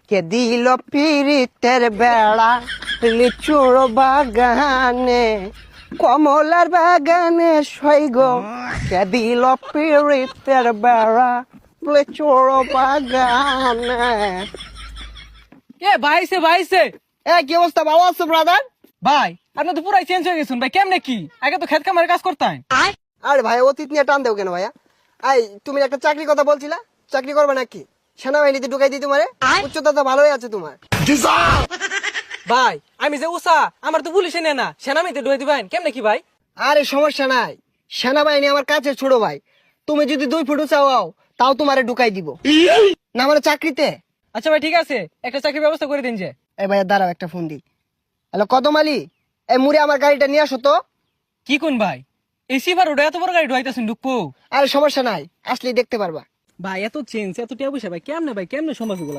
কে দিল পিরিতের বেড়া লিচুর বাগানে কমলার বাগানে সৈগ কে দিল পিরিতের বেড়া লিচুর বাগানে। ভাইছে কি অবস্থা, ভালো আছো ব্রাদার? ভাই আপনি তো পুরাই চেঞ্জ হয়ে গেছেন ভাই, কেমনে কি? আগে তো খেত কামারে কাজ করতেন। আরে ভাই অতীত নিয়ে টান দেও কেন ভাইয়া? তুমি একটা চাকরির কথা বলছিলা, চাকরি করবে নাকি? সেনাবাহিনীতে ঢুকাই দিই তোমারে? উচ্চতা তো ভালোই আছে তোমার। ভাই আমি যে উষা, আমার তো পুলিশে নেয় না, সেনামিতে ঢুকে দিবেন কেমনে কি ভাই? আরে সমস্যা নাই, সেনাবাহিনী আমার কাছে ছোট ভাই। তুমি যদি 2 ফুট চাও তাও তোমারে ঢুকাই দিব না মানে চাকরিতে। আচ্ছা ভাই ঠিক আছে, একটা চাকরির ব্যবস্থা করে দিন যে। এই ভাইয়া দাঁড়াও, একটা ফোন দিই। হ্যালো কদম আলী, এই মুড়ে আমার গাড়িটা নিয়ে আসো তো। কি কোন ভাই, এই সিফার ওটা এত বড় গাড়ি ঢুকাইতেছেন ঢুকবো? আরে সমস্যা নাই, আসলেই দেখতে পারবা। ভাই এত চেঞ্জ, এত টিয়া পয়সা ভাই, কেমনে সম্ভব এগুলো?